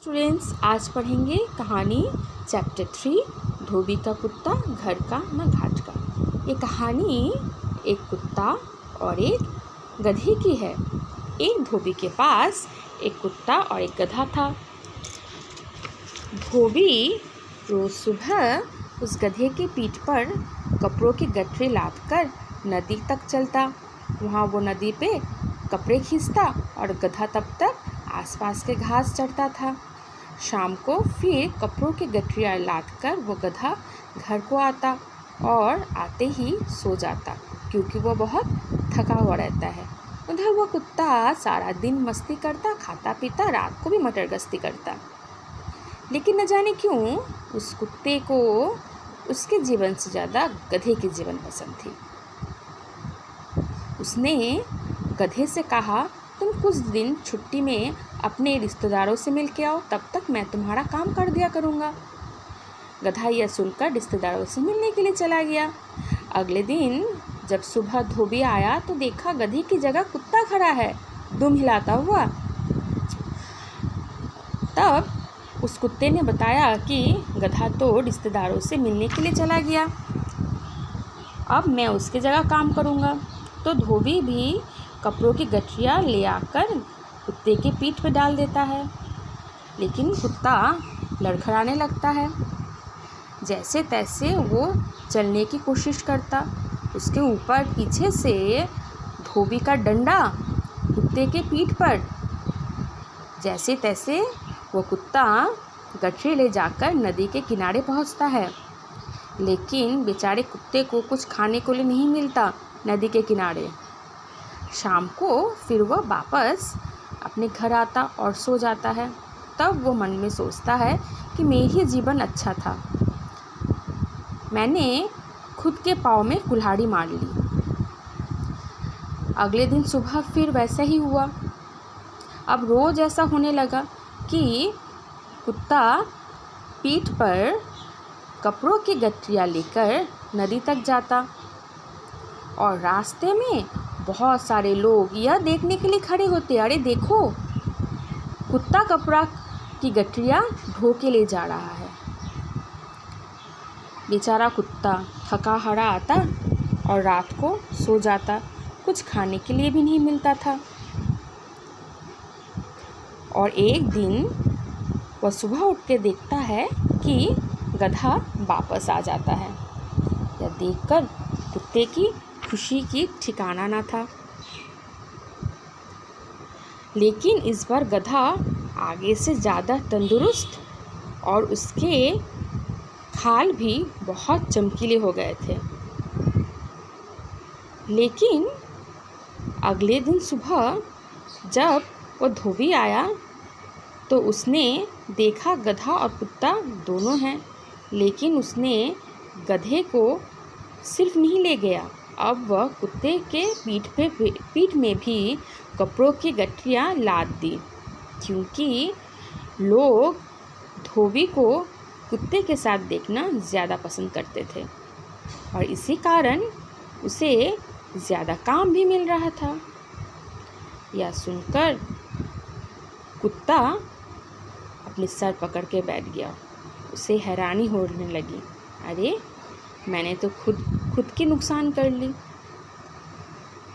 Students, आज पढ़ेंगे कहानी चैप्टर 3 धोबी का कुत्ता घर का न घाट का। ये कहानी एक कुत्ता और एक गधे की है। एक धोबी के पास एक कुत्ता और एक गधा था। धोबी रोज़ सुबह उस गधे के पीठ पर कपड़ों की गठरी लाद कर नदी तक चलता। वहाँ वो नदी पे कपड़े खींचता और गधा तब तक आसपास के घास चरता था। शाम को फिर कपड़ों की गठरियाँ लाद कर वो गधा घर को आता और आते ही सो जाता, क्योंकि वो बहुत थका हुआ रहता है। उधर वो कुत्ता सारा दिन मस्ती करता, खाता पीता, रात को भी मटर गश्ती करता। लेकिन न जाने क्यों उस कुत्ते को उसके जीवन से ज़्यादा गधे की जीवन पसंद थी। उसने गधे से कहा, तुम कुछ दिन छुट्टी में अपने रिश्तेदारों से मिल के आओ, तब तक मैं तुम्हारा काम कर दिया करूँगा। गधा यह सुनकर रिश्तेदारों से मिलने के लिए चला गया। अगले दिन जब सुबह धोबी आया तो देखा गधे की जगह कुत्ता खड़ा है, दुम हिलाता हुआ। तब उस कुत्ते ने बताया कि गधा तो रिश्तेदारों से मिलने के लिए चला गया, अब मैं उसकी जगह काम करूँगा। तो धोबी भी कपड़ों की गठरियाँ ले आकर कुत्ते के पीठ पर डाल देता है, लेकिन कुत्ता लड़खड़ाने लगता है। जैसे तैसे वो चलने की कोशिश करता। उसके ऊपर पीछे से धोबी का डंडा कुत्ते के पीठ पर। जैसे तैसे वो कुत्ता गठरी ले जाकर नदी के किनारे पहुंचता है, लेकिन बेचारे कुत्ते को कुछ खाने को लिए नहीं मिलता नदी के किनारे। शाम को फिर वह वापस अपने घर आता और सो जाता है। तब वो मन में सोचता है कि मेरी जीवन अच्छा था, मैंने खुद के पाँव में कुल्हाड़ी मार ली। अगले दिन सुबह फिर वैसा ही हुआ। अब रोज़ ऐसा होने लगा कि कुत्ता पीठ पर कपड़ों की गठरियाँ लेकर नदी तक जाता और रास्ते में बहुत सारे लोग यह देखने के लिए खड़े होते, अरे देखो, कुत्ता कपड़ा की गठरियाँ ढो के ले जा रहा है। बेचारा कुत्ता थका हारा आता और रात को सो जाता, कुछ खाने के लिए भी नहीं मिलता था। और एक दिन वह सुबह उठ के देखता है कि गधा वापस आ जाता है। यह देखकर कुत्ते की खुशी की ठिकाना ना था। लेकिन इस बार गधा आगे से ज़्यादा तंदुरुस्त और उसके खाल भी बहुत चमकीले हो गए थे। लेकिन अगले दिन सुबह जब वो धोबी आया तो उसने देखा गधा और कुत्ता दोनों हैं, लेकिन उसने गधे को सिर्फ नहीं ले गया, अब वह कुत्ते के पीठ में भी कपड़ों की गठरियाँ लाद दी, क्योंकि लोग धोबी को कुत्ते के साथ देखना ज़्यादा पसंद करते थे और इसी कारण उसे ज़्यादा काम भी मिल रहा था। यह सुनकर कुत्ता अपने सर पकड़ के बैठ गया। उसे हैरानी होने लगी, अरे मैंने तो खुद की नुकसान कर ली।